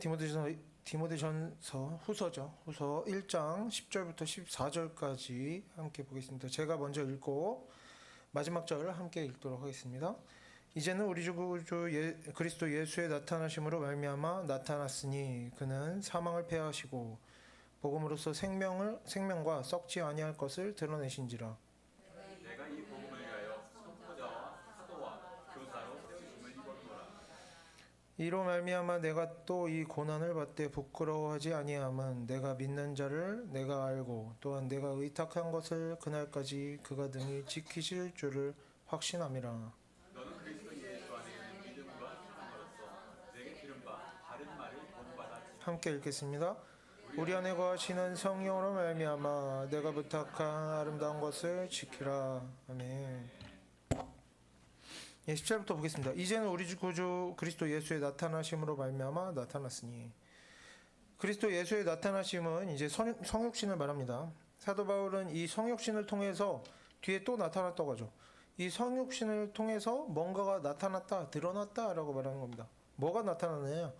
함께 디모데전서 후서죠. 후서 1장 10절부터 14절까지 함께 보겠습니다. 제가 먼저 읽고 마지막 절 함께 읽도록 하겠습니다. 이제는 우리 주 구주 그리스도 예수의 나타나심으로 말미암아 나타났으니 그는 사망을 패하시고 복음으로써 생명과 썩지 아니할 것을 드러내신지라. 내가 이 복음을 위하여 선포자와 사도와 교사로 세우심을 입었노라. 이로 말미암아 내가 또 이 고난을 받되 부끄러워하지 아니함은 내가 믿는 자를 내가 알고 또한 내가 의탁한 것을 그날까지 그가 능히 지키실 줄을 확신함이라. 너는 그리스도 예수 안에 있는 믿음과 사랑으로서 내게 들은 바 바른 말을 본받아 함께 읽겠습니다. 우리 안에 거하시는 성령으로 말미암아 내가 부탁한 아름다운 것을 지키라. 아멘. 10절부터 보겠습니다. 이제는 우리 주 구주 그리스도 예수의 나타나심으로 말미암아 나타났으니, 그리스도 예수의 나타나심은 이제 성육신을 말합니다. 사도 바울은 이 성육신을 통해서 뒤에 또 나타났다고 하죠. 이 성육신을 통해서 뭔가가 나타났다, 드러났다라고 말하는 겁니다. 뭐가 나타나느냐?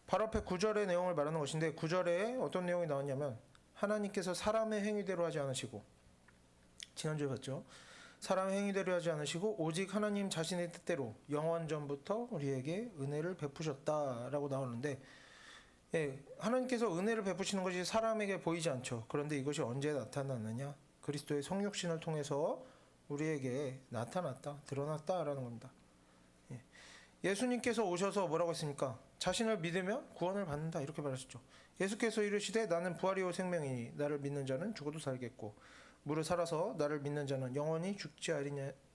바로 앞에 9절의 내용을 말하는 것인데, 9절에 어떤 내용이 나왔냐면 하나님께서 사람의 행위대로 하지 않으시고, 지난주에 봤죠. 사람의 행위대로 하지 않으시고 오직 하나님 자신의 뜻대로 영원전부터 우리에게 은혜를 베푸셨다라고 나오는데, 하나님께서 은혜를 베푸시는 것이 사람에게 보이지 않죠. 그런데 이것이 언제 나타났느냐? 그리스도의 성육신을 통해서 우리에게 나타났다, 드러났다라는 겁니다. 예수님께서 오셔서 뭐라고 했습니까? 자신을 믿으면 구원을 받는다, 이렇게 말하셨죠. 예수께서 이르시되 나는 부활이요 생명이니 나를 믿는 자는 죽어도 살겠고 무릇 살아서 나를 믿는 자는 영원히 죽지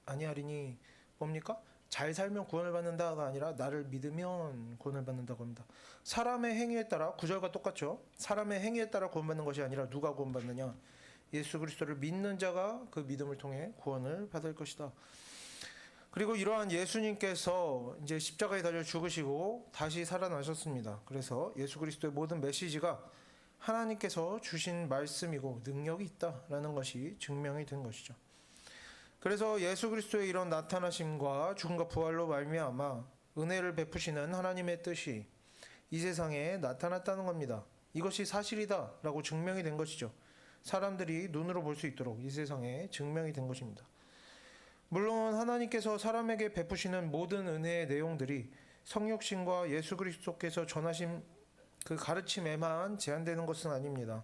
아니하리니. 뭡니까? 잘 살면 구원을 받는다가 아니라 나를 믿으면 구원을 받는다고 합니다. 사람의 행위에 따라, 9절과 똑같죠. 사람의 행위에 따라 구원받는 것이 아니라 누가 구원받느냐? 예수 그리스도를 믿는 자가 그 믿음을 통해 구원을 받을 것이다. 그리고 이러한 예수님께서 이제 십자가에 달려 죽으시고 다시 살아나셨습니다. 그래서 예수 그리스도의 모든 메시지가 하나님께서 주신 말씀이고 능력이 있다라는 것이 증명이 된 것이죠. 그래서 예수 그리스도의 이런 나타나심과 죽음과 부활로 말미암아 은혜를 베푸시는 하나님의 뜻이 이 세상에 나타났다는 겁니다. 이것이 사실이다라고 증명이 된 것이죠. 사람들이 눈으로 볼 수 있도록 이 세상에 증명이 된 것입니다. 물론 하나님께서 사람에게 베푸시는 모든 은혜의 내용들이 성육신과 예수 그리스도께서 전하신 그 가르침에만 제한되는 것은 아닙니다.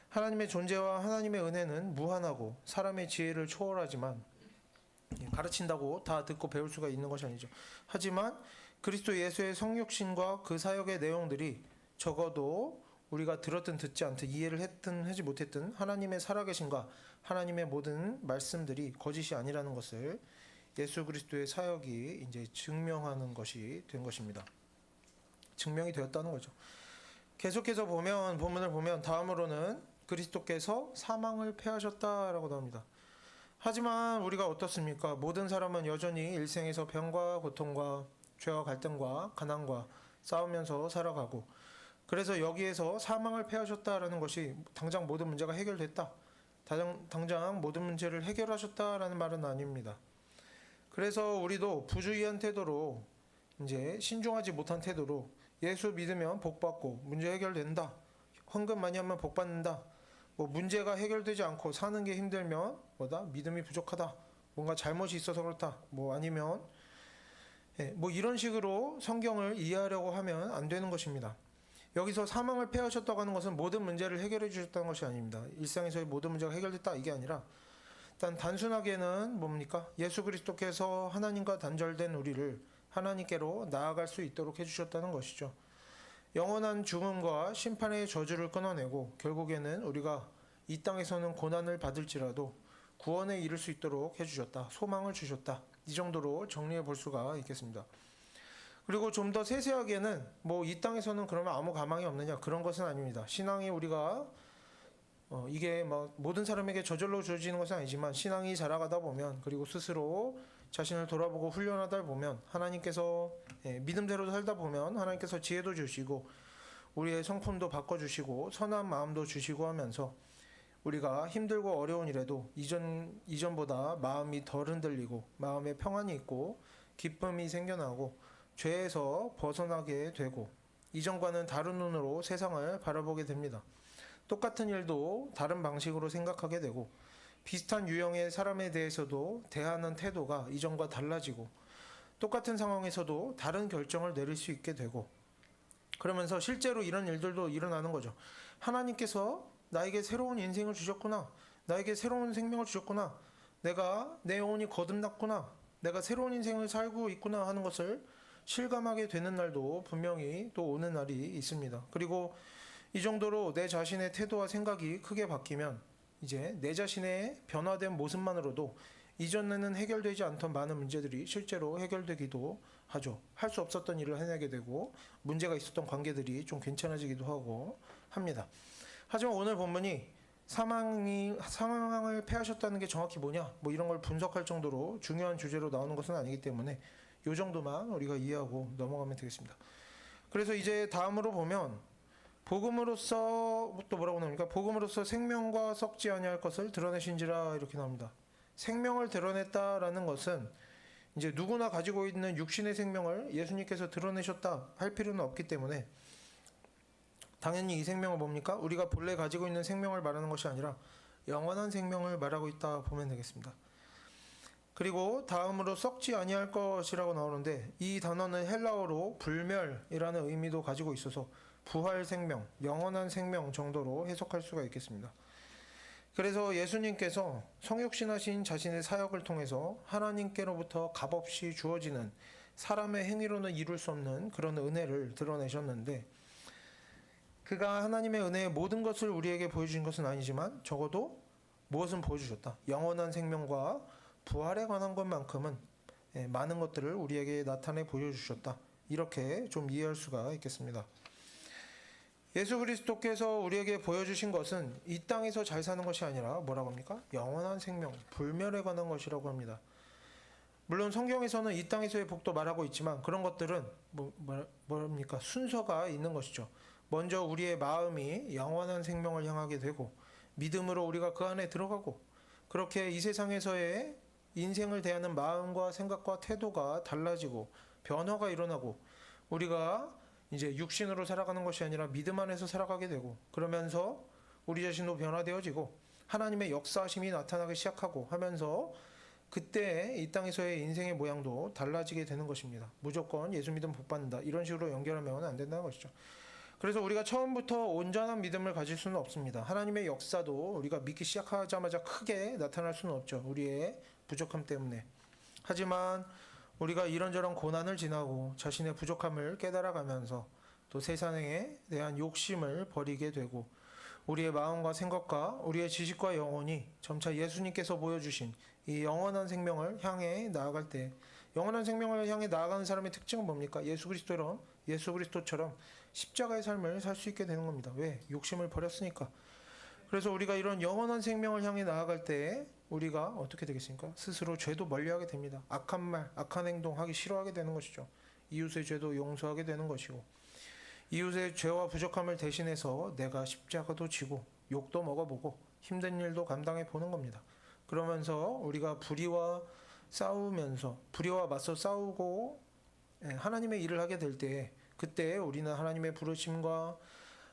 하나님의 존재와 하나님의 은혜는 무한하고 사람의 지혜를 초월하지만, 가르친다고 다 듣고 배울 수가 있는 것이 아니죠. 하지만 그리스도 예수의 성육신과 그 사역의 내용들이 적어도 우리가 들었든 듣지 않든 이해를 했든 하지 못했든 하나님의 살아계신과 하나님의 모든 말씀들이 거짓이 아니라는 것을 예수 그리스도의 사역이 이제 증명하는 것이 된 것입니다. 증명이 되었다는 거죠. 계속해서 본문을 보면 다음으로는 그리스도께서 사망을 패하셨다라고 나옵니다. 하지만 우리가 어떻습니까? 모든 사람은 여전히 일생에서 병과 고통과 죄와 갈등과 가난과 싸우면서 살아가고, 그래서 여기에서 사망을 패하셨다라는 것이 당장 모든 문제가 해결됐다, 당장 모든 문제를 해결하셨다라는 말은 아닙니다. 그래서 우리도 부주의한 태도로, 이제 신중하지 못한 태도로 예수 믿으면 복받고 문제 해결된다, 헌금 많이 하면 복받는다, 문제가 해결되지 않고 사는 게 힘들면 믿음이 부족하다, 뭔가 잘못이 있어서 그렇다, 아니면 이런 식으로 성경을 이해하려고 하면 안 되는 것입니다. 여기서 사망을 패하셨다고 하는 것은 모든 문제를 해결해 주셨다는 것이 아닙니다. 일상에서의 모든 문제가 해결됐다, 이게 아니라 일단 단순하게는 뭡니까? 예수 그리스도께서 하나님과 단절된 우리를 하나님께로 나아갈 수 있도록 해주셨다는 것이죠. 영원한 죽음과 심판의 저주를 끊어내고 결국에는 우리가 이 땅에서는 고난을 받을지라도 구원에 이를 수 있도록 해주셨다, 소망을 주셨다, 이 정도로 정리해 볼 수가 있겠습니다. 그리고 좀 더 세세하게는 이 땅에서는 그러면 아무 가망이 없느냐, 그런 것은 아닙니다. 신앙이 우리가 이게 모든 사람에게 저절로 주어지는 것은 아니지만, 신앙이 자라가다 보면, 그리고 스스로 자신을 돌아보고 훈련하다 보면, 하나님께서 믿음대로 살다 보면 하나님께서 지혜도 주시고 우리의 성품도 바꿔주시고 선한 마음도 주시고 하면서 우리가 힘들고 어려운 일에도 이전보다 마음이 덜 흔들리고 마음에 평안이 있고 기쁨이 생겨나고 죄에서 벗어나게 되고 이전과는 다른 눈으로 세상을 바라보게 됩니다. 똑같은 일도 다른 방식으로 생각하게 되고 비슷한 유형의 사람에 대해서도 대하는 태도가 이전과 달라지고 똑같은 상황에서도 다른 결정을 내릴 수 있게 되고 그러면서 실제로 이런 일들도 일어나는 거죠. 하나님께서 나에게 새로운 인생을 주셨구나. 나에게 새로운 생명을 주셨구나. 내가 내 영혼이 거듭났구나. 내가 새로운 인생을 살고 있구나 하는 것을 실감하게 되는 날도 분명히 또 오는 날이 있습니다. 그리고 이 정도로 내 자신의 태도와 생각이 크게 바뀌면 이제 내 자신의 변화된 모습만으로도 이전에는 해결되지 않던 많은 문제들이 실제로 해결되기도 하죠. 할 수 없었던 일을 해내게 되고 문제가 있었던 관계들이 좀 괜찮아지기도 하고 합니다. 하지만 오늘 본문이 상황을 패하셨다는 게 정확히 뭐냐 뭐 이런 걸 분석할 정도로 중요한 주제로 나오는 것은 아니기 때문에 이 정도만 우리가 이해하고 넘어가면 되겠습니다. 그래서 이제 다음으로 보면 복음으로서 또 뭐라고 나옵니까? 복음으로서 생명과 썩지 아니할 것을 드러내신지라 이렇게 나옵니다. 생명을 드러냈다라는 것은 이제 누구나 가지고 있는 육신의 생명을 예수님께서 드러내셨다 할 필요는 없기 때문에 당연히 이 생명을 뭡니까? 우리가 본래 가지고 있는 생명을 말하는 것이 아니라 영원한 생명을 말하고 있다 보면 되겠습니다. 그리고 다음으로 썩지 아니할 것이라고 나오는데 이 단어는 헬라어로 불멸이라는 의미도 가지고 있어서 부활 생명, 영원한 생명 정도로 해석할 수가 있겠습니다. 그래서 예수님께서 성육신하신 자신의 사역을 통해서 하나님께로부터 값없이 주어지는 사람의 행위로는 이룰 수 없는 그런 은혜를 드러내셨는데 그가 하나님의 은혜의 모든 것을 우리에게 보여주신 것은 아니지만 적어도 무엇은 보여주셨다. 영원한 생명과 부활에 관한 것만큼은 많은 것들을 우리에게 나타내 보여주셨다. 이렇게 좀 이해할 수가 있겠습니다. 예수 그리스도께서 우리에게 보여주신 것은 이 땅에서 잘 사는 것이 아니라 뭐라고 합니까? 영원한 생명, 불멸에 관한 것이라고 합니다. 물론 성경에서는 이 땅에서의 복도 말하고 있지만 그런 것들은 뭐랍니까? 순서가 있는 것이죠. 먼저 우리의 마음이 영원한 생명을 향하게 되고 믿음으로 우리가 그 안에 들어가고 그렇게 이 세상에서의 인생을 대하는 마음과 생각과 태도가 달라지고 변화가 일어나고 우리가 이제 육신으로 살아가는 것이 아니라 믿음 안에서 살아가게 되고 그러면서 우리 자신도 변화되어지고 하나님의 역사하심이 나타나기 시작하고 하면서 그때 이 땅에서의 인생의 모양도 달라지게 되는 것입니다. 무조건 예수 믿음 복 받는다 이런 식으로 연결하면 안 된다는 것이죠. 그래서 우리가 처음부터 온전한 믿음을 가질 수는 없습니다. 하나님의 역사도 우리가 믿기 시작하자마자 크게 나타날 수는 없죠. 우리의 부족함 때문에. 하지만 우리가 이런저런 고난을 지나고 자신의 부족함을 깨달아가면서 또 세상에 대한 욕심을 버리게 되고 우리의 마음과 생각과 우리의 지식과 영혼이 점차 예수님께서 보여주신 이 영원한 생명을 향해 나아갈 때 영원한 생명을 향해 나아가는 사람의 특징은 뭡니까? 예수 그리스도처럼 십자가의 삶을 살 수 있게 되는 겁니다. 왜? 욕심을 버렸으니까. 그래서 우리가 이런 영원한 생명을 향해 나아갈 때 우리가 어떻게 되겠습니까? 스스로 죄도 멀리하게 됩니다. 악한 말, 악한 행동 하기 싫어하게 되는 것이죠. 이웃의 죄도 용서하게 되는 것이고 이웃의 죄와 부족함을 대신해서 내가 십자가도 지고 욕도 먹어보고 힘든 일도 감당해 보는 겁니다. 그러면서 우리가 불의와 맞서 싸우고 하나님의 일을 하게 될 때 그때 우리는 하나님의 부르심과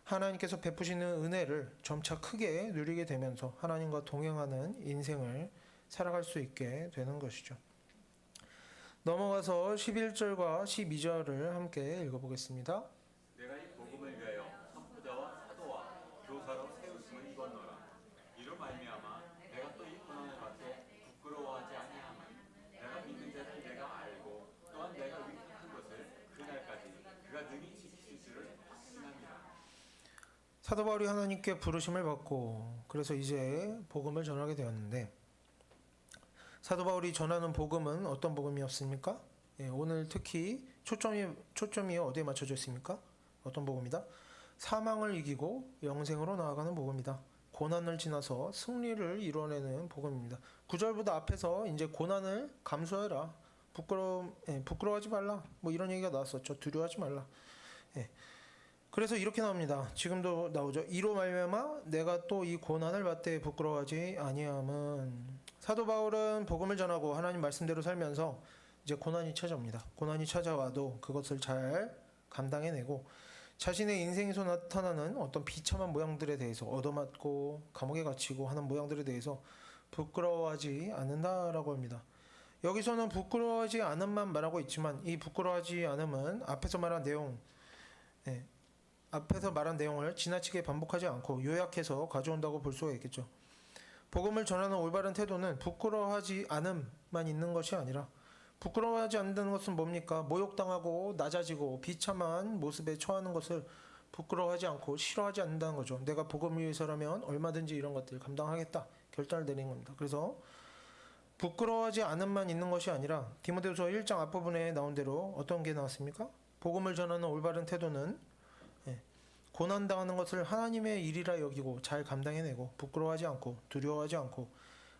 하나님께서 베푸시는 은혜를 점차 크게 누리게 되면서 하나님과 동행하는 인생을 살아갈 수 있게 되는 것이죠. 넘어가서 11절과 12절을 함께 읽어보겠습니다. 내가 이 복음을 위하여 선포자와 사도와 교사로 세우심을 입었노라. 이로 말미암아 내가 또 이 고난을 받되 부끄러워하지 아니하며 내가 믿는 자를 내가 알고 또한 내가 위탁한 것을 그날까지 그가 능히 지키실 줄을 확신합니다. 사도 바울이 하나님께 부르심을 받고 그래서 이제 복음을 전하게 되었는데 사도 바울이 전하는 복음은 어떤 복음이었습니까? 오늘 특히 초점이 어디에 맞춰져 있습니까? 어떤 복음이다? 사망을 이기고 영생으로 나아가는 복음이다. 고난을 지나서 승리를 이뤄내는 복음입니다. 9절보다 앞에서 이제 고난을 감수해라. 부끄러워하지 말라. 뭐 이런 얘기가 나왔었죠. 두려워하지 말라. 그래서 이렇게 나옵니다. 지금도 나오죠. 이로 말미암아 내가 또 이 고난을 받되 부끄러워하지 아니함은 사도 바울은 복음을 전하고 하나님 말씀대로 살면서 이제 고난이 찾아옵니다. 고난이 찾아와도 그것을 잘 감당해내고 자신의 인생에서 나타나는 어떤 비참한 모양들에 대해서 얻어맞고 감옥에 갇히고 하는 모양들에 대해서 부끄러워하지 않는다라고 합니다. 여기서는 부끄러워하지 않음만 말하고 있지만 이 부끄러워하지 않음은 앞에서 말한 내용을 지나치게 반복하지 않고 요약해서 가져온다고 볼 수가 있겠죠. 복음을 전하는 올바른 태도는 부끄러워하지 않음만 있는 것이 아니라 부끄러워하지 않는다는 것은 뭡니까? 모욕당하고 낮아지고 비참한 모습에 처하는 것을 부끄러워하지 않고 싫어하지 않는다는 거죠. 내가 복음을 위해서라면 얼마든지 이런 것들 감당하겠다 결단을 내리는 겁니다. 그래서 부끄러워하지 않음만 있는 것이 아니라 디모데후서 1장 앞부분에 나온 대로 어떤 게 나왔습니까? 복음을 전하는 올바른 태도는 고난당하는 것을 하나님의 일이라 여기고 잘 감당해내고 부끄러워하지 않고 두려워하지 않고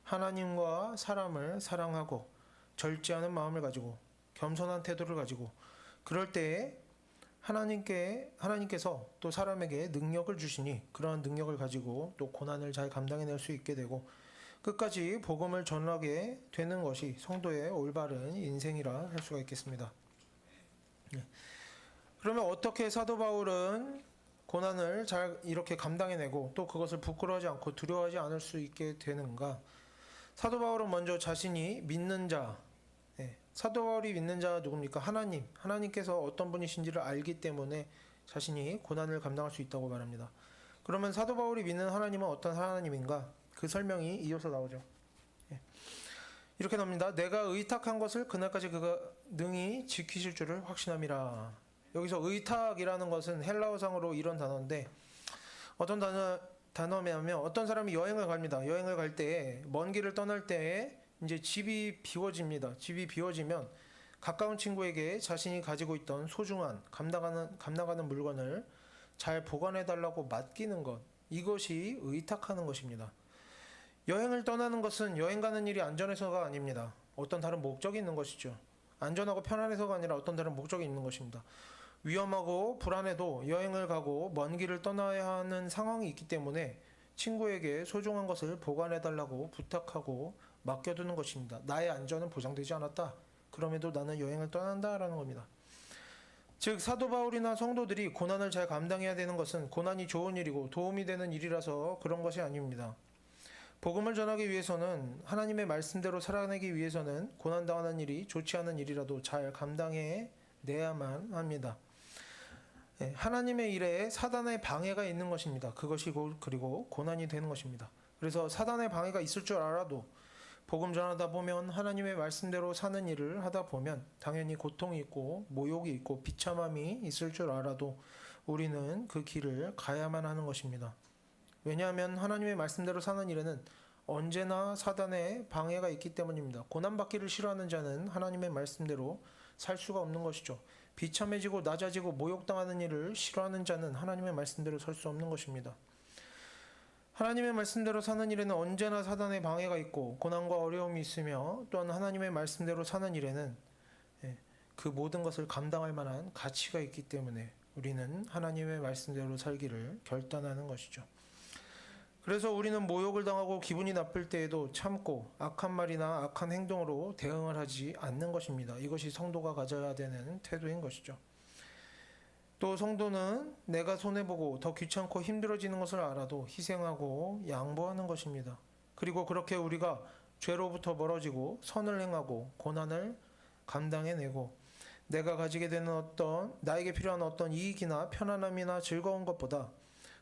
하나님과 사람을 사랑하고 절제하는 마음을 가지고 겸손한 태도를 가지고 그럴 때에 하나님께서 또 사람에게 능력을 주시니 그러한 능력을 가지고 또 고난을 잘 감당해낼 수 있게 되고 끝까지 복음을 전하게 되는 것이 성도의 올바른 인생이라 할 수가 있겠습니다. 그러면 어떻게 사도 바울은 고난을 잘 이렇게 감당해내고 또 그것을 부끄러워하지 않고 두려워하지 않을 수 있게 되는가? 사도 바울은 먼저 자신이 믿는 자, 사도 바울이 믿는 자가 누굽니까? 하나님께서 어떤 분이신지를 알기 때문에 자신이 고난을 감당할 수 있다고 말합니다. 그러면 사도 바울이 믿는 하나님은 어떤 하나님인가? 그 설명이 이어서 나오죠. 이렇게 나옵니다. 내가 의탁한 것을 그날까지 그가 능히 지키실 줄을 확신함이라. 여기서 의탁이라는 것은 헬라어상으로 이런 단어인데 어떤 단어냐면 어떤 사람이 여행을 갑니다. 여행을 갈 때 먼 길을 떠날 때에 이제 집이 비워집니다. 집이 비워지면 가까운 친구에게 자신이 가지고 있던 소중한 감나가는 물건을 잘 보관해 달라고 맡기는 것, 이것이 의탁하는 것입니다. 여행을 떠나는 것은 여행 가는 일이 안전해서가 아닙니다. 어떤 다른 목적이 있는 것이죠. 안전하고 편안해서가 아니라 어떤 다른 목적이 있는 것입니다. 위험하고 불안해도 여행을 가고 먼 길을 떠나야 하는 상황이 있기 때문에 친구에게 소중한 것을 보관해 달라고 부탁하고 맡겨두는 것입니다. 나의 안전은 보장되지 않았다. 그럼에도 나는 여행을 떠난다라는 겁니다. 즉 사도 바울이나 성도들이 고난을 잘 감당해야 되는 것은 고난이 좋은 일이고 도움이 되는 일이라서 그런 것이 아닙니다. 복음을 전하기 위해서는 하나님의 말씀대로 살아내기 위해서는 고난당하는 일이 좋지 않은 일이라도 잘 감당해 내야만 합니다. 하나님의 일에 사단의 방해가 있는 것입니다. 그것이 그리고 고난이 되는 것입니다. 그래서 사단의 방해가 있을 줄 알아도 복음 전하다 보면 하나님의 말씀대로 사는 일을 하다 보면 당연히 고통이 있고 모욕이 있고 비참함이 있을 줄 알아도 우리는 그 길을 가야만 하는 것입니다. 왜냐하면 하나님의 말씀대로 사는 일에는 언제나 사단의 방해가 있기 때문입니다. 고난받기를 싫어하는 자는 하나님의 말씀대로 살 수가 없는 것이죠. 비참해지고 낮아지고 모욕당하는 일을 싫어하는 자는 하나님의 말씀대로 설 수 없는 것입니다. 하나님의 말씀대로 사는 일에는 언제나 사단의 방해가 있고 고난과 어려움이 있으며 또한 하나님의 말씀대로 사는 일에는 그 모든 것을 감당할 만한 가치가 있기 때문에 우리는 하나님의 말씀대로 살기를 결단하는 것이죠. 그래서 우리는 모욕을 당하고 기분이 나쁠 때에도 참고 악한 말이나 악한 행동으로 대응을 하지 않는 것입니다. 이것이 성도가 가져야 되는 태도인 것이죠. 또 성도는 내가 손해보고 더 귀찮고 힘들어지는 것을 알아도 희생하고 양보하는 것입니다. 그리고 그렇게 우리가 죄로부터 멀어지고 선을 행하고 고난을 감당해내고 내가 가지게 되는 나에게 필요한 어떤 이익이나 편안함이나 즐거운 것보다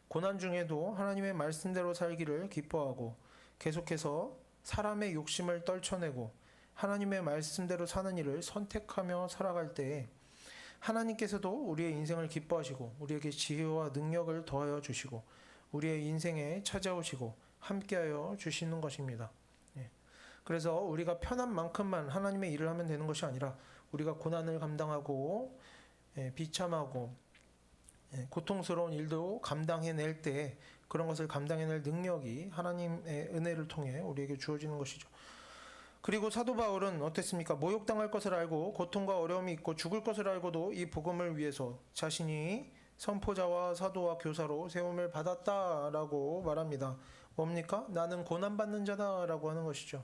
고난 중에도 하나님의 말씀대로 살기를 기뻐하고 계속해서 사람의 욕심을 떨쳐내고 하나님의 말씀대로 사는 일을 선택하며 살아갈 때에 하나님께서도 우리의 인생을 기뻐하시고 우리에게 지혜와 능력을 더하여 주시고 우리의 인생에 찾아오시고 함께하여 주시는 것입니다. 그래서 우리가 편한 만큼만 하나님의 일을 하면 되는 것이 아니라 우리가 고난을 감당하고 비참하고 고통스러운 일도 감당해낼 때 그런 것을 감당해낼 능력이 하나님의 은혜를 통해 우리에게 주어지는 것이죠. 그리고 사도 바울은 어땠습니까? 모욕당할 것을 알고 고통과 어려움이 있고 죽을 것을 알고도 이 복음을 위해서 자신이 선포자와 사도와 교사로 세움을 받았다라고 말합니다. 뭡니까? 나는 고난받는 자다라고 하는 것이죠.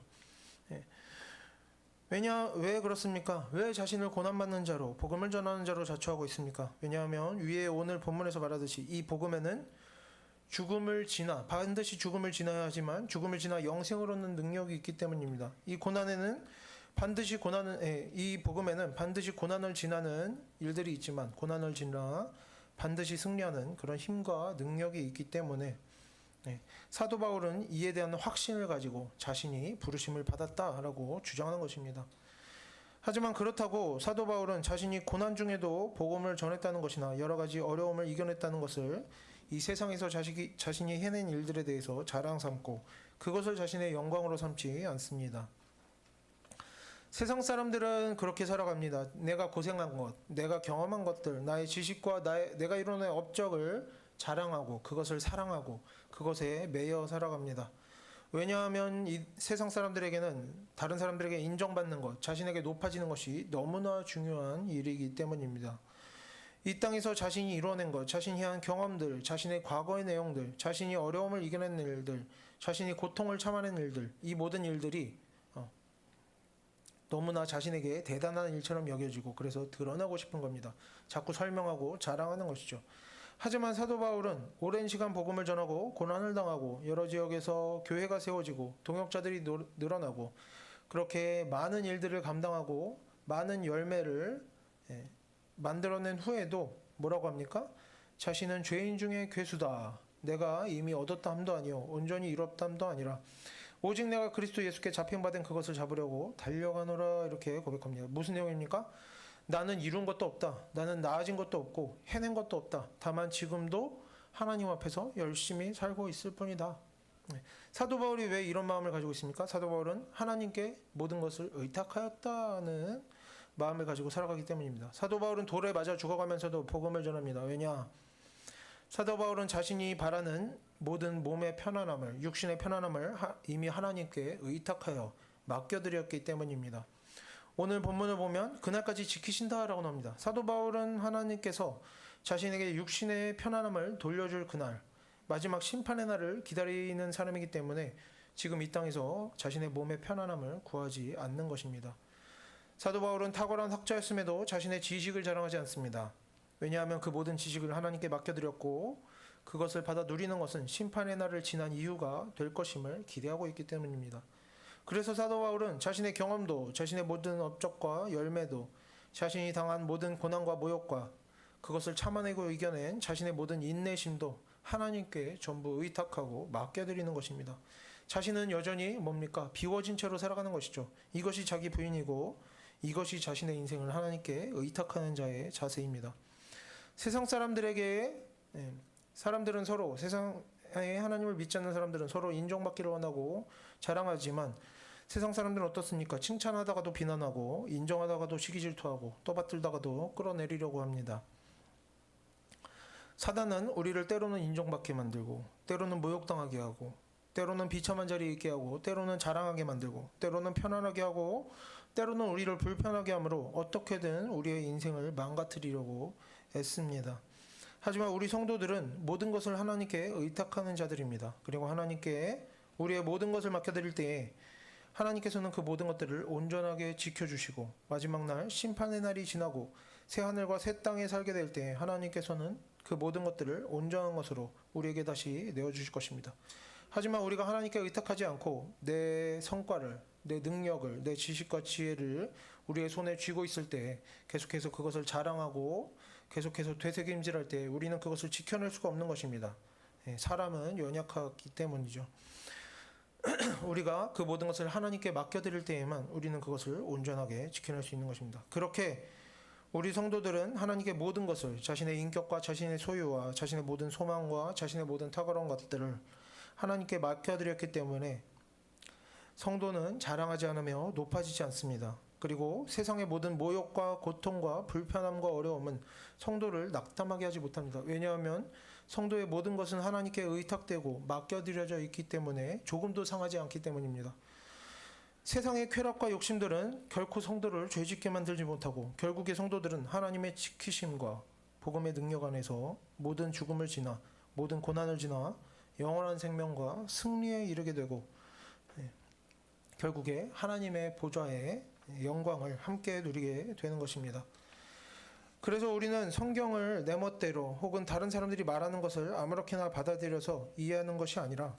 왜 그렇습니까? 왜 자신을 고난받는 자로, 복음을 전하는 자로 자처하고 있습니까? 왜냐하면 위에 오늘 본문에서 말하듯이 이 복음에는 반드시 죽음을 지나야 하지만 죽음을 지나 영생을 얻는 능력이 있기 때문입니다. 이 복음에는 반드시 고난을 지나는 일들이 있지만 고난을 지나 반드시 승리하는 그런 힘과 능력이 있기 때문에 사도 바울은 이에 대한 확신을 가지고 자신이 부르심을 받았다라고 주장하는 것입니다. 하지만 그렇다고 사도 바울은 자신이 고난 중에도 복음을 전했다는 것이나 여러 가지 어려움을 이겨냈다는 것을 이 세상에서 자신이 해낸 일들에 대해서 자랑 삼고 그것을 자신의 영광으로 삼지 않습니다. 세상 사람들은 그렇게 살아갑니다. 내가 고생한 것, 내가 경험한 것들, 나의 지식과 내가 이뤄낸 업적을 자랑하고 그것을 사랑하고 그것에 매여 살아갑니다. 왜냐하면 이 세상 사람들에게는 다른 사람들에게 인정받는 것, 자신에게 높아지는 것이 너무나 중요한 일이기 때문입니다. 이 땅에서 자신이 이뤄낸 것, 자신이 한 경험들, 자신의 과거의 내용들, 자신이 어려움을 이겨낸 일들, 자신이 고통을 참아낸 일들, 이 모든 일들이 너무나 자신에게 대단한 일처럼 여겨지고 그래서 드러나고 싶은 겁니다. 자꾸 설명하고 자랑하는 것이죠. 하지만 사도 바울은 오랜 시간 복음을 전하고 고난을 당하고 여러 지역에서 교회가 세워지고 동역자들이 늘어나고 그렇게 많은 일들을 감당하고 많은 열매를 만들어낸 후에도 뭐라고 합니까? 자신은 죄인 중에 괴수다. 내가 이미 얻었다 함도 아니요 온전히 이뤘다 함도 아니라 오직 내가 그리스도 예수께 잡힌받은 그것을 잡으려고 달려가노라 이렇게 고백합니다. 무슨 내용입니까? 나는 이룬 것도 없다. 나는 나아진 것도 없고 해낸 것도 없다. 다만 지금도 하나님 앞에서 열심히 살고 있을 뿐이다. 사도 바울이 왜 이런 마음을 가지고 있습니까? 사도 바울은 하나님께 모든 것을 의탁하였다는 마음을 가지고 살아가기 때문입니다. 사도 바울은 돌에 맞아 죽어가면서도 복음을 전합니다. 왜냐? 사도 바울은 자신이 바라는 모든 몸의 편안함을, 육신의 편안함을 이미 하나님께 의탁하여 맡겨드렸기 때문입니다. 오늘 본문을 보면 그날까지 지키신다라고 나옵니다. 사도 바울은 하나님께서 자신에게 육신의 편안함을 돌려줄 그날, 마지막 심판의 날을 기다리는 사람이기 때문에 지금 이 땅에서 자신의 몸의 편안함을 구하지 않는 것입니다. 사도 바울은 탁월한 학자였음에도 자신의 지식을 자랑하지 않습니다. 왜냐하면 그 모든 지식을 하나님께 맡겨드렸고 그것을 받아 누리는 것은 심판의 날을 지난 이유가 될 것임을 기대하고 있기 때문입니다. 그래서 사도 바울은 자신의 경험도, 자신의 모든 업적과 열매도, 자신이 당한 모든 고난과 모욕과 그것을 참아내고 이겨낸 자신의 모든 인내심도 하나님께 전부 의탁하고 맡겨드리는 것입니다. 자신은 여전히 뭡니까? 비워진 채로 살아가는 것이죠. 이것이 자기 부인이고 이것이 자신의 인생을 하나님께 의탁하는 자의 자세입니다. 세상 사람들은 서로 세상에 하나님을 믿지 않는 사람들은 서로 인정받기를 원하고 자랑하지만 세상 사람들은 어떻습니까? 칭찬하다가도 비난하고 인정하다가도 시기 질투하고 떠받들다가도 끌어내리려고 합니다. 사단은 우리를 때로는 인정받게 만들고 때로는 모욕당하게 하고 때로는 비참한 자리에 있게 하고 때로는 자랑하게 만들고 때로는 편안하게 하고 때로는 우리를 불편하게 하므로 어떻게든 우리의 인생을 망가뜨리려고 애씁니다. 하지만 우리 성도들은 모든 것을 하나님께 의탁하는 자들입니다. 그리고 하나님께 우리의 모든 것을 맡겨드릴 때에 하나님께서는 그 모든 것들을 온전하게 지켜주시고 마지막 날 심판의 날이 지나고 새 하늘과 새 땅에 살게 될 때 하나님께서는 그 모든 것들을 온전한 것으로 우리에게 다시 내어주실 것입니다. 하지만 우리가 하나님께 의탁하지 않고 내 성과를, 내 능력을, 내 지식과 지혜를 우리의 손에 쥐고 있을 때 계속해서 그것을 자랑하고 계속해서 되새김질할 때 우리는 그것을 지켜낼 수가 없는 것입니다. 사람은 연약하기 때문이죠. 우리가 그 모든 것을 하나님께 맡겨드릴 때에만 우리는 그것을 온전하게 지켜낼 수 있는 것입니다. 그렇게 우리 성도들은 하나님께 모든 것을 자신의 인격과 자신의 소유와 자신의 모든 소망과 자신의 모든 탁월한 것들을 하나님께 맡겨드렸기 때문에 성도는 자랑하지 않으며 높아지지 않습니다. 그리고 세상의 모든 모욕과 고통과 불편함과 어려움은 성도를 낙담하게 하지 못합니다. 왜냐하면 성도의 모든 것은 하나님께 의탁되고 맡겨드려져 있기 때문에 조금도 상하지 않기 때문입니다. 세상의 쾌락과 욕심들은 결코 성도를 죄짓게 만들지 못하고 결국에 성도들은 하나님의 지키심과 복음의 능력 안에서 모든 죽음을 지나 모든 고난을 지나 영원한 생명과 승리에 이르게 되고 결국에 하나님의 보좌에 영광을 함께 누리게 되는 것입니다. 그래서 우리는 성경을 내 멋대로 혹은 다른 사람들이 말하는 것을 아무렇게나 받아들여서 이해하는 것이 아니라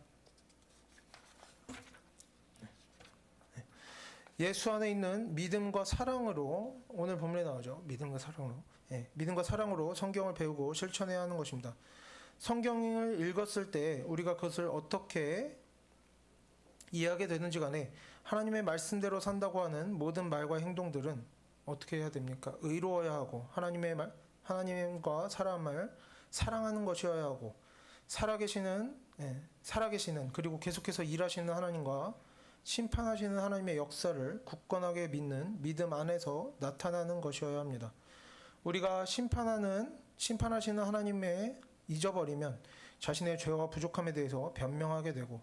예수 안에 있는 믿음과 사랑으로, 오늘 본문에 나오죠. 믿음과 사랑으로. 믿음과 사랑으로 성경을 배우고 실천해야 하는 것입니다. 성경을 읽었을 때 우리가 그것을 어떻게 이해하게 되는지 간에 하나님의 말씀대로 산다고 하는 모든 말과 행동들은 어떻게 해야 됩니까? 의로워야 하고 하나님과 사람을 사랑하는 것이어야 하고 살아계시는 그리고 계속해서 일하시는 하나님과 심판하시는 하나님의 역사를 굳건하게 믿는 믿음 안에서 나타나는 것이어야 합니다. 우리가 심판하시는 하나님의 잊어버리면 자신의 죄와 부족함에 대해서 변명하게 되고,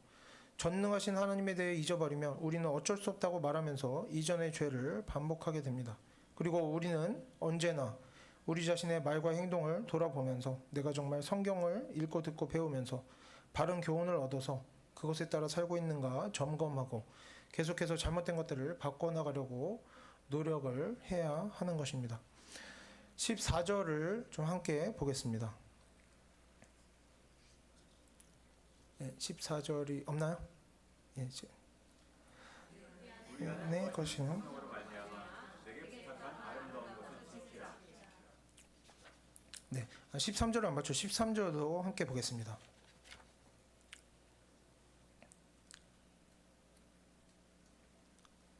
전능하신 하나님에 대해 잊어버리면 우리는 어쩔 수 없다고 말하면서 이전의 죄를 반복하게 됩니다. 그리고 우리는 언제나 우리 자신의 말과 행동을 돌아보면서 내가 정말 성경을 읽고 듣고 배우면서 바른 교훈을 얻어서 그것에 따라 살고 있는가 점검하고 계속해서 잘못된 것들을 바꿔나가려고 노력을 해야 하는 것입니다. 14절을 좀 함께 보겠습니다. 14절이 없나요? 네, 것이는 네, 13절을 안 맞죠? 13절도 함께 보겠습니다.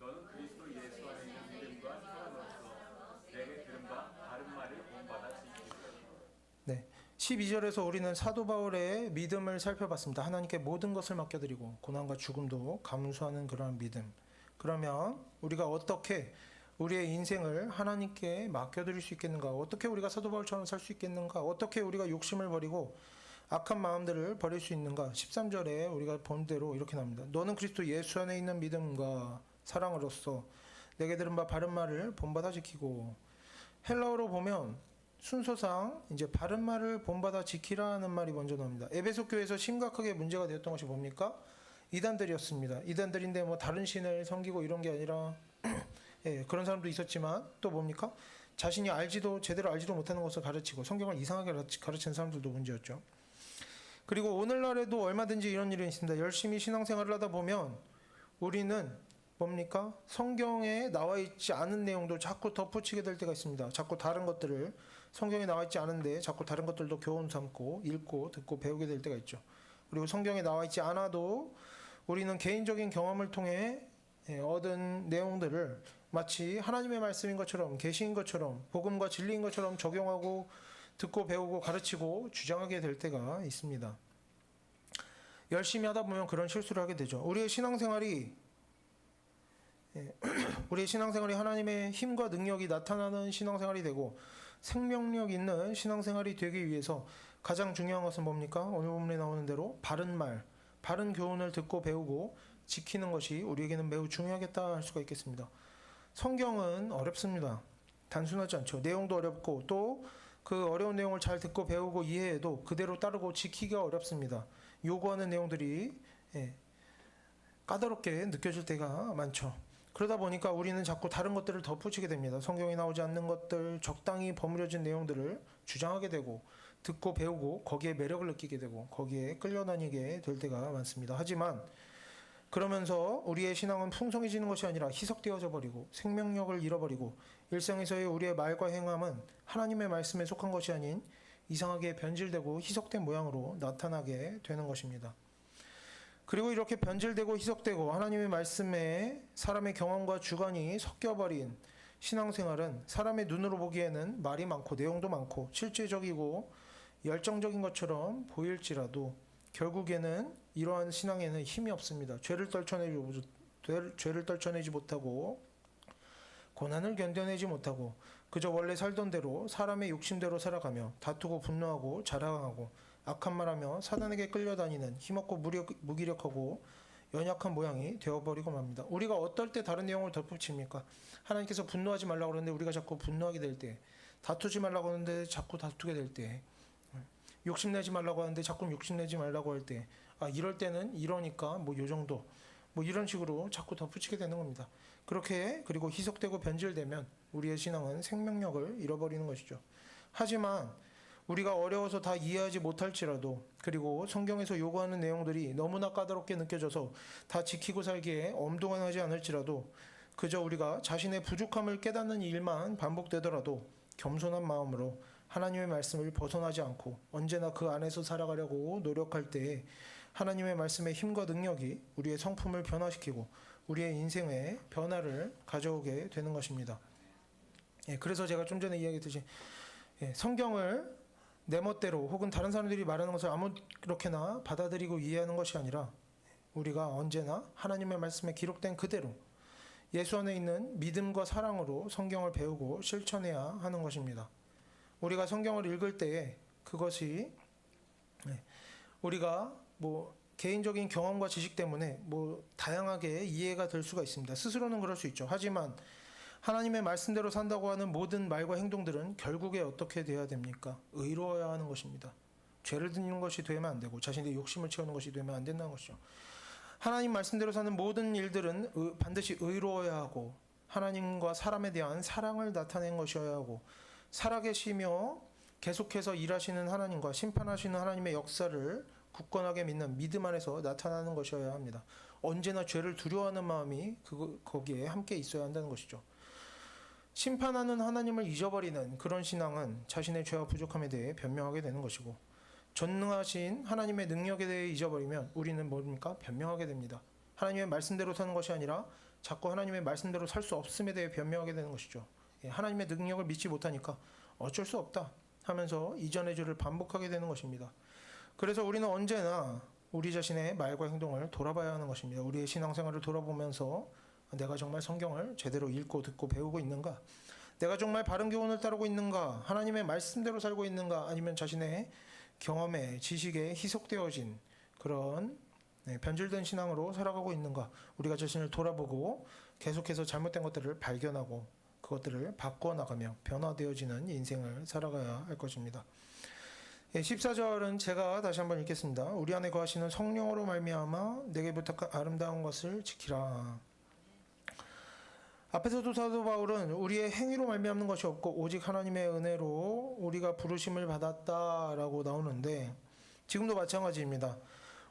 너는 그리스도 예수 안에 있는 믿음과 사랑으로서 내게 들음과 바른 말을 본받아 지키라. 12절에서 우리는 사도 바울의 믿음을 살펴봤습니다. 하나님께 모든 것을 맡겨드리고 고난과 죽음도 감수하는 그러한 믿음. 그러면 우리가 어떻게 우리의 인생을 하나님께 맡겨드릴 수 있겠는가? 어떻게 우리가 사도 바울처럼 살 수 있겠는가? 어떻게 우리가 욕심을 버리고 악한 마음들을 버릴 수 있는가? 13절에 우리가 본 대로 이렇게 나옵니다. 너는 그리스도 예수 안에 있는 믿음과 사랑으로서 내게 들은 바 바른 말을 본받아 지키고, 헬라어로 보면 순서상 이제 바른 말을 본받아 지키라는 말이 먼저 나옵니다. 에베소 교회에서 심각하게 문제가 되었던 것이 뭡니까? 이단들이었습니다. 이단들인데 뭐 다른 신을 섬기고 이런 게 아니라 그런 사람도 있었지만 또 뭡니까? 자신이 제대로 알지도 못하는 것을 가르치고 성경을 이상하게 가르치는 사람들도 문제였죠. 그리고 오늘날에도 얼마든지 이런 일이 있습니다. 열심히 신앙생활을 하다 보면 우리는 뭡니까? 성경에 나와 있지 않은 내용도 자꾸 덧붙이게 될 때가 있습니다. 자꾸 다른 것들을, 성경에 나와 있지 않은데 자꾸 다른 것들도 교훈 삼고 읽고 듣고 배우게 될 때가 있죠. 그리고 성경에 나와 있지 않아도 우리는 개인적인 경험을 통해 얻은 내용들을 마치 하나님의 말씀인 것처럼, 계시인 것처럼, 복음과 진리인 것처럼 적용하고 듣고 배우고 가르치고 주장하게 될 때가 있습니다. 열심히 하다 보면 그런 실수를 하게 되죠. 우리의 신앙생활이 하나님의 힘과 능력이 나타나는 신앙생활이 되고 생명력 있는 신앙생활이 되기 위해서 가장 중요한 것은 뭡니까? 오늘 본문에 나오는 대로 바른 말, 바른 교훈을 듣고 배우고 지키는 것이 우리에게는 매우 중요하겠다 할 수가 있겠습니다. 성경은 어렵습니다. 단순하지 않죠. 내용도 어렵고 또 그 어려운 내용을 잘 듣고 배우고 이해해도 그대로 따르고 지키기가 어렵습니다. 요구하는 내용들이 까다롭게 느껴질 때가 많죠. 그러다 보니까 우리는 자꾸 다른 것들을 덧붙이게 됩니다. 성경에 나오지 않는 것들, 적당히 버무려진 내용들을 주장하게 되고 듣고 배우고 거기에 매력을 느끼게 되고 거기에 끌려다니게 될 때가 많습니다. 하지만 그러면서 우리의 신앙은 풍성해지는 것이 아니라 희석되어져 버리고 생명력을 잃어버리고 일상에서의 우리의 말과 행함은 하나님의 말씀에 속한 것이 아닌 이상하게 변질되고 희석된 모양으로 나타나게 되는 것입니다. 그리고 이렇게 변질되고 희석되고 하나님의 말씀에 사람의 경험과 주관이 섞여버린 신앙생활은 사람의 눈으로 보기에는 말이 많고 내용도 많고 실제적이고 열정적인 것처럼 보일지라도 결국에는 이러한 신앙에는 힘이 없습니다. 죄를 떨쳐내지 못하고 고난을 견뎌내지 못하고 그저 원래 살던 대로 사람의 욕심대로 살아가며 다투고 분노하고 자랑하고 악한 말하며 사단에게 끌려다니는 힘없고 무기력하고 연약한 모양이 되어버리고 맙니다. 우리가 어떨 때 다른 내용을 덧붙입니까? 하나님께서 분노하지 말라고 그러는데 우리가 자꾸 분노하게 될 때, 다투지 말라고 하는데 자꾸 다투게 될 때, 욕심내지 말라고 하는데 자꾸 욕심내지 말라고 할 때, 이럴 때는 이러니까 뭐 요 정도, 뭐 이런 식으로 자꾸 덧붙이게 되는 겁니다. 그리고 희석되고 변질되면 우리의 신앙은 생명력을 잃어버리는 것이죠. 하지만 우리가 어려워서 다 이해하지 못할지라도, 그리고 성경에서 요구하는 내용들이 너무나 까다롭게 느껴져서 다 지키고 살기에 엄두가 나지 않을지라도, 그저 우리가 자신의 부족함을 깨닫는 일만 반복되더라도 겸손한 마음으로 하나님의 말씀을 벗어나지 않고 언제나 그 안에서 살아가려고 노력할 때에 하나님의 말씀의 힘과 능력이 우리의 성품을 변화시키고 우리의 인생에 변화를 가져오게 되는 것입니다. 그래서 제가 좀 전에 이야기했듯이 성경을 내 멋대로 혹은 다른 사람들이 말하는 것을 아무렇게나 받아들이고 이해하는 것이 아니라 우리가 언제나 하나님의 말씀에 기록된 그대로 예수 안에 있는 믿음과 사랑으로 성경을 배우고 실천해야 하는 것입니다. 우리가 성경을 읽을 때에 그것이 우리가 개인적인 경험과 지식 때문에 다양하게 이해가 될 수가 있습니다. 스스로는 그럴 수 있죠. 하지만 하나님의 말씀대로 산다고 하는 모든 말과 행동들은 결국에 어떻게 돼야 됩니까? 의로워야 하는 것입니다. 죄를 짓는 것이 되면 안 되고 자신의 욕심을 채우는 것이 되면 안 된다는 것이죠. 하나님 말씀대로 사는 모든 일들은 반드시 의로워야 하고 하나님과 사람에 대한 사랑을 나타낸 것이어야 하고 살아계시며 계속해서 일하시는 하나님과 심판하시는 하나님의 역사를 굳건하게 믿는 믿음 안에서 나타나는 것이어야 합니다. 언제나 죄를 두려워하는 마음이 거기에 함께 있어야 한다는 것이죠. 심판하는 하나님을 잊어버리는 그런 신앙은 자신의 죄와 부족함에 대해 변명하게 되는 것이고, 전능하신 하나님의 능력에 대해 잊어버리면 우리는 뭡니까? 변명하게 됩니다. 하나님의 말씀대로 사는 것이 아니라 자꾸 하나님의 말씀대로 살 수 없음에 대해 변명하게 되는 것이죠. 하나님의 능력을 믿지 못하니까 어쩔 수 없다 하면서 이전의 죄를 반복하게 되는 것입니다. 그래서 우리는 언제나 우리 자신의 말과 행동을 돌아봐야 하는 것입니다. 우리의 신앙생활을 돌아보면서 내가 정말 성경을 제대로 읽고 듣고 배우고 있는가? 내가 정말 바른 교훈을 따르고 있는가? 하나님의 말씀대로 살고 있는가? 아니면 자신의 경험에, 지식에 희석되어진 그런 변질된 신앙으로 살아가고 있는가? 우리가 자신을 돌아보고 계속해서 잘못된 것들을 발견하고 그것들을 바꿔나가며 변화되어지는 인생을 살아가야 할 것입니다. 14절은 제가 다시 한번 읽겠습니다. 우리 안에 거하시는 성령으로 말미암아 내게 부탁한 아름다운 것을 지키라. 앞에서도 사도 바울은 우리의 행위로 말미암는 것이 없고 오직 하나님의 은혜로 우리가 부르심을 받았다라고 나오는데, 지금도 마찬가지입니다.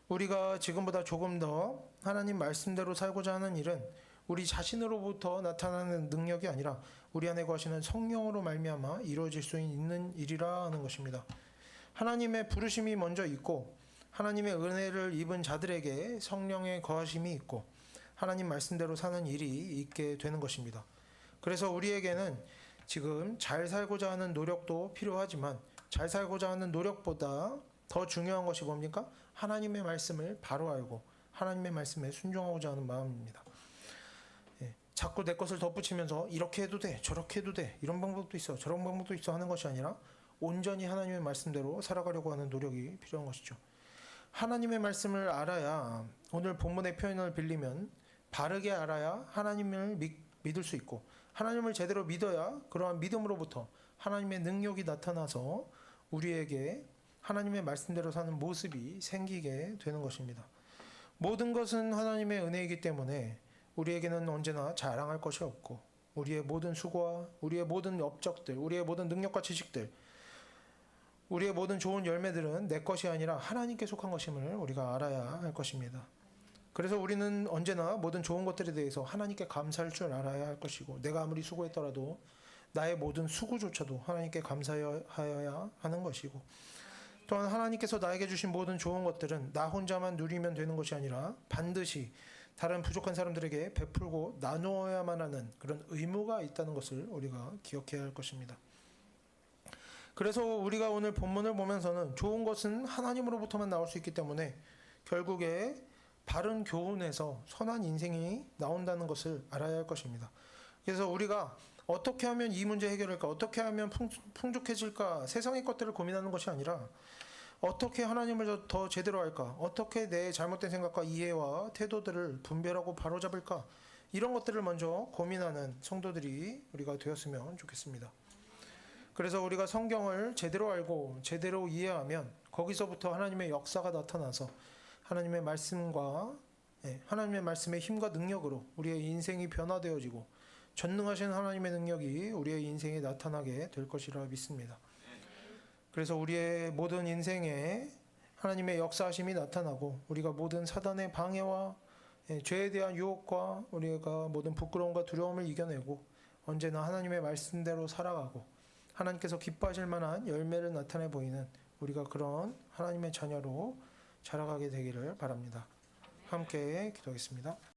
우리가 지금보다 조금 더 하나님 말씀대로 살고자 하는 일은 우리 자신으로부터 나타나는 능력이 아니라 우리 안에 거하시는 성령으로 말미암아 이루어질 수 있는 일이라 하는 것입니다. 하나님의 부르심이 먼저 있고 하나님의 은혜를 입은 자들에게 성령의 거하심이 있고 하나님 말씀대로 사는 일이 있게 되는 것입니다. 그래서 우리에게는 지금 잘 살고자 하는 노력도 필요하지만 잘 살고자 하는 노력보다 더 중요한 것이 뭡니까? 하나님의 말씀을 바로 알고 하나님의 말씀에 순종하고자 하는 마음입니다. 자꾸 내 것을 덧붙이면서 이렇게 해도 돼, 저렇게 해도 돼, 이런 방법도 있어, 저런 방법도 있어 하는 것이 아니라 온전히 하나님의 말씀대로 살아가려고 하는 노력이 필요한 것이죠. 하나님의 말씀을 알아야, 오늘 본문의 표현을 빌리면 바르게 알아야 하나님을 믿을 수 있고, 하나님을 제대로 믿어야 그러한 믿음으로부터 하나님의 능력이 나타나서 우리에게 하나님의 말씀대로 사는 모습이 생기게 되는 것입니다. 모든 것은 하나님의 은혜이기 때문에 우리에게는 언제나 자랑할 것이 없고, 우리의 모든 수고와 우리의 모든 업적들, 우리의 모든 능력과 지식들, 우리의 모든 좋은 열매들은 내 것이 아니라 하나님께 속한 것임을 우리가 알아야 할 것입니다. 그래서 우리는 언제나 모든 좋은 것들에 대해서 하나님께 감사할 줄 알아야 할 것이고, 내가 아무리 수고했더라도 나의 모든 수고조차도 하나님께 감사하여야 하는 것이고, 또한 하나님께서 나에게 주신 모든 좋은 것들은 나 혼자만 누리면 되는 것이 아니라 반드시 다른 부족한 사람들에게 베풀고 나누어야만 하는 그런 의무가 있다는 것을 우리가 기억해야 할 것입니다. 그래서 우리가 오늘 본문을 보면서는 좋은 것은 하나님으로부터만 나올 수 있기 때문에 결국에 바른 교훈에서 선한 인생이 나온다는 것을 알아야 할 것입니다. 그래서 우리가 어떻게 하면 이 문제 해결할까, 어떻게 하면 풍족해질까, 세상의 것들을 고민하는 것이 아니라 어떻게 하나님을 더 제대로 할까, 어떻게 내 잘못된 생각과 이해와 태도들을 분별하고 바로잡을까, 이런 것들을 먼저 고민하는 성도들이 우리가 되었으면 좋겠습니다. 그래서 우리가 성경을 제대로 알고 제대로 이해하면 거기서부터 하나님의 역사가 나타나서 하나님의 말씀과 하나님의 말씀의 힘과 능력으로 우리의 인생이 변화되어지고 전능하신 하나님의 능력이 우리의 인생에 나타나게 될 것이라 믿습니다. 그래서 우리의 모든 인생에 하나님의 역사하심이 나타나고 우리가 모든 사단의 방해와 죄에 대한 유혹과 우리가 모든 부끄러움과 두려움을 이겨내고 언제나 하나님의 말씀대로 살아가고 하나님께서 기뻐하실 만한 열매를 나타내 보이는 우리가 그런 하나님의 자녀로 자라가게 되기를 바랍니다. 함께 기도하겠습니다.